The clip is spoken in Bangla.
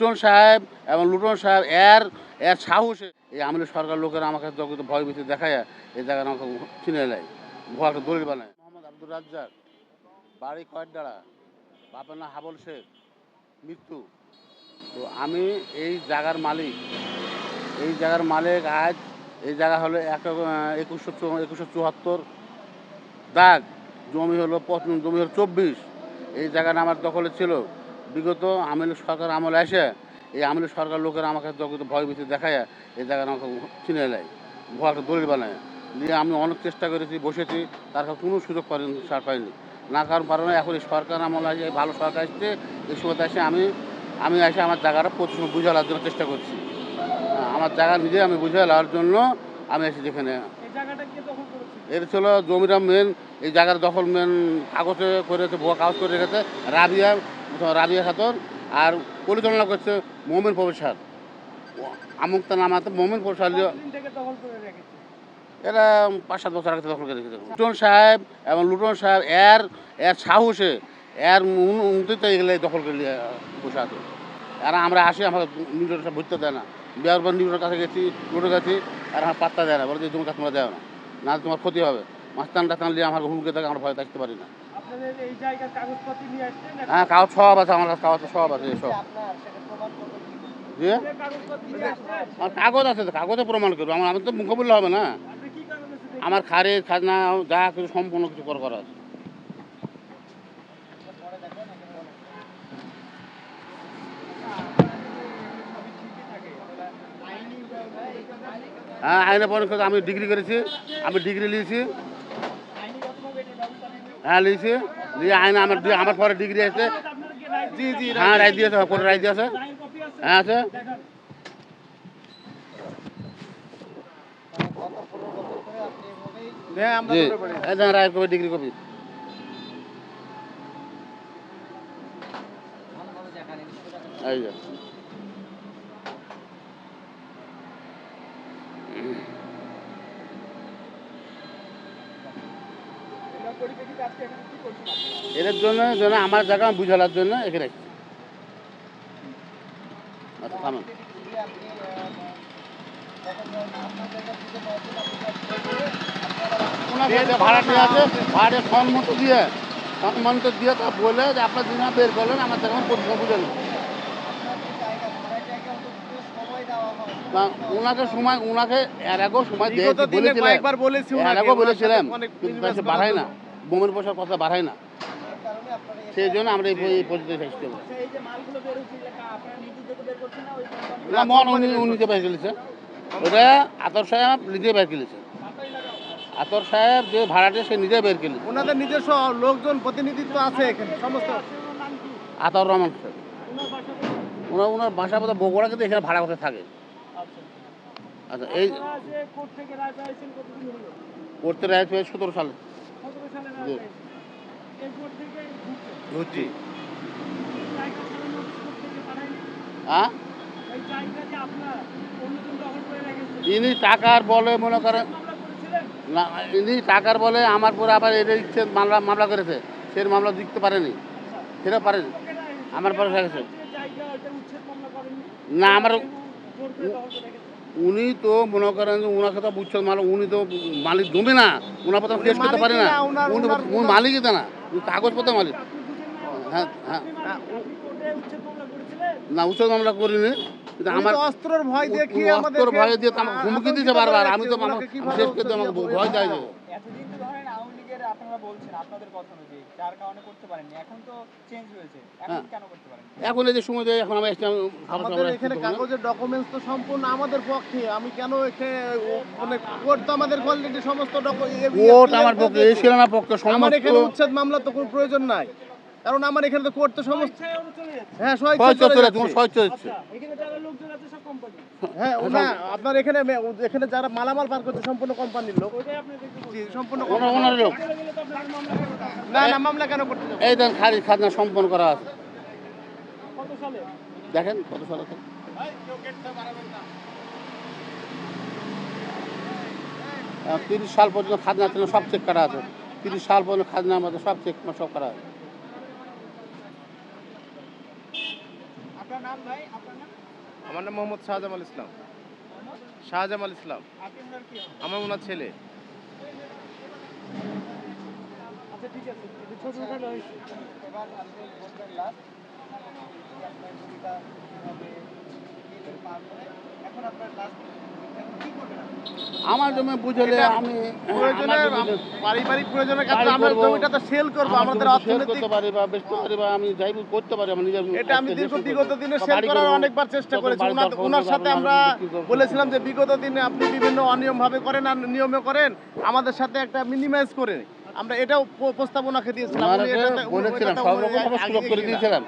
লুটন সাহেব এবং লুটন সাহেব এর এর সাহসে এই আমলের সরকার লোকেরা আমাকে যত ভয় ভীতি দেখায় এই জায়গাটা আমাকে চিনে নেয়, ভয় একটা দলিল বানায়। মোহাম্মদ আব্দুর রাজ্জাক, বাড়ি কয়েকডাড়া, বাপের নাম হাবল শেখ, মৃত্যু। তো আমি এই জায়গার মালিক, এই জায়গার মালিক আজ এই জায়গা হলো 2174 দাগ, জমি হলো জমি হলো 24। এই জায়গাটা আমার দখলে ছিল। বিগত আমলের সরকার আমলে এসে এই আমলের সরকার লোকেরা আমাকে যত ভয় ভীতি দেখায় এই জায়গাটা আমাকে চিনে নেয়, ভয় একটা দলিল বানায়। নিয়ে আমি অনেক চেষ্টা করেছি, বসেছি, তার কোনো সুযোগ পাইনি। না কারণে এখন এই সরকার আমলে আসে, ভালো সরকার এসছে, এই সময় এসে আমি এসে আমার জায়গাটা প্রতি সময় বুঝে নেওয়ার জন্য চেষ্টা করছি। আমার জায়গা নিজে আমি বুঝে নেওয়ার জন্য আমি এসে যেখানে এর ছিল জমিটা মেন, এই জায়গার দখল মেন কাগজে করেছে, ভুয়া কাগজ করে রেখেছে রাবিয়া খাতুন, আর পরিচালনা করছে মোমিন প্রফেসর, আমুক্তা নামাতে মোমিন প্রফেসর। এরা 5-7 বছর আগে দখল করে রেখেছে। লুটন সাহেব এবং লুটন সাহেব এর সাহসে এর উন্নতিতে এগুলো দখল করে বসে আছে। এরা আমরা আসি, আমাকে নিউটন সাহেব ভরতে দেয় না। বিয়ার পর নিউটনের কাছে গেছি, লুটন গেছি, আর আমার পাত্তা দেয় না, বলে যে জমিটা তোমরা দেয় না তোমার ক্ষতি হবে। মাস্তান টাস্তান নিয়ে আমার হুমকে থাকে, আমরা ভয় থাকতে পারি না। হ্যাঁ, কাগজ সব আছে আমার কাছে, কাগজ সব আছে সব। আমার কাগজ আছে, কাগজে প্রমাণ করবো, আমি তো মুখে বললে হবে না। আমার খারিজ খাজনা যা কিছু সম্পূর্ণ কিছু করা আছে। হ্যাঁ, আইনে পরীক্ষা আমি ডিগ্রি করেছি, আমি ডিগ্রি নিয়েছি। হ্যাঁ, নিয়েছি, নিয়ে আইনে আমার পরে ডিগ্রি আছে। হ্যাঁ, রায় দিয়েছে, কোর্টে রায় দিয়েছে। হ্যাঁ, আছে। রায় কপি, ডিগ্রি কপি। এই যে এদের জন্য আমার জায়গা বুঝালার জন্য এখানে আসছি। আচ্ছা, থামেন। ভাড়া নিয়ে আছে, ভাড়া সম্মত দিয়ে তা বলে যে আপনার দিন বের করলেন, আমার জায়গা পরিষ্কার বুঝে নেন। ওনাকে এর আগেও সময় বলেছিলাম, কিন্তু বাড়ায় না, বোমের পয়সার কথা বাড়ায় না। সেই জন্য আমরা এই পর্যায়ে এসেছি। না, উনি নিজে বের করেছে, ওটা আতর সাহেব নিজে বের করেছে। আতর সাহেব যে ভাড়াটে, সে নিজে বের করেছে। ওনাদের নিজস্ব লোকজন প্রতিনিধিত্ব আছে এখানে সমস্ত। আতর রহমান সাহেব, ওনার বাসা বোধ বগুড়া, কিন্তু এখানে ভাড়া কোথায় থাকে। আচ্ছা, এই করতে রায় পেয়ে 17 সালে ঘুরছি। হ্যাঁ, ইনি টাকার বলে মনে করেন না, ইনি টাকার বলে আমার পরে আবার এর ইচ্ছে মামলা করেছে, সে মামলা জিততে পারেনি, সেটা পারেনি, আমার পরে গেছে না। আমার উনি তো মনে করেন যে ওনাকে তো বুঝছেন, মানে উনি তো মালিক জমি না, ওনার প্রথম কেস করতে পারে না, উনি মালিকই তো না, কাগজপত্র মালিক। হ্যাঁ, হ্যাঁ, না, উচ্ছেদ মামলা করিনি, কিন্তু আমার অস্ত্রের ভয় দেখিয়ে অস্ত্রের ভয় দিয়ে আমাকে হুমকি দিতে বারবার। আমি তো শেষ করতে আমাকে ভয় দেয়। এখন এই যে সময় দেয়, এখন আমি আমাদের এখানে কাগজের ডকুমেন্টস তো সম্পূর্ণ আমাদের পক্ষে। আমি কেন মানে কোর্ট তো আমাদের কোয়ালিটি সমস্ত কোর্ট আমার পক্ষে, এই ছিল না পক্ষে আমার এখানে উচ্ছেদ মামলা তো কোনো প্রয়োজন নাই, কারণ আমার এখানে তো কোর্ট তো সমস্ত। হ্যাঁ, হ্যাঁ, না, আপনার এখানে যারা মালামাল পার করছে সম্পূর্ণ কোম্পানির লোক, সম্পূর্ণ ওনার লোক। না, মামলা কেন করতে যাবে? এই দেন খারিজ খাজনা সম্পন্ন করা আছে, দেখেন কত সালে। 30 সাল পর্যন্ত খাজনা ছিল, সব চেক করা আছে। 30 সাল পর্যন্ত খাজনার মধ্যে সব চেক সব করা আছে। আমার নাম মোহাম্মদ শাহজামাল ইসলাম। শাহজামাল ইসলাম আমার ওনার ছেলে। আমার জমি বুঝলে এটা আমি প্রয়োজনে আমার জমি পারিবারিক প্রয়োজনের ক্ষেত্রে বাড়ি আমরা করবো, জমিটা তো সেল করবো, আমার আমাদের জমি শেয়ার অর্থনৈতিক করতে পারি বা বেচতে পারি বা আমি যাই করতে পারি আমার নিজের এটা আমি একটা দীর্ঘ রেশন বিগত করবো দিনে বা সেল বাড়ি করার করবো, অনেকবার চেষ্টা যখন করেছি। বাড়ি ওনার দরকার ওনার হবে, সাথে আমি আমরা বিক্রি করবো। বলেছিলাম যে বিগত দিনে আপনি বিভিন্ন অনিয়মভাবে করেন আর নিয়মে করেন, আমাদের সাথে একটা মিনিমাইজ করে আমরা এটাও প্রস্তাব ওনাকে দিয়েছিলাম। ওনারা উনি এটাতে বলেছিলাম ওটাতে সর্বরকম ভাবে আগে সুযোগ করে গেছিলেন। দিয়েছিলাম।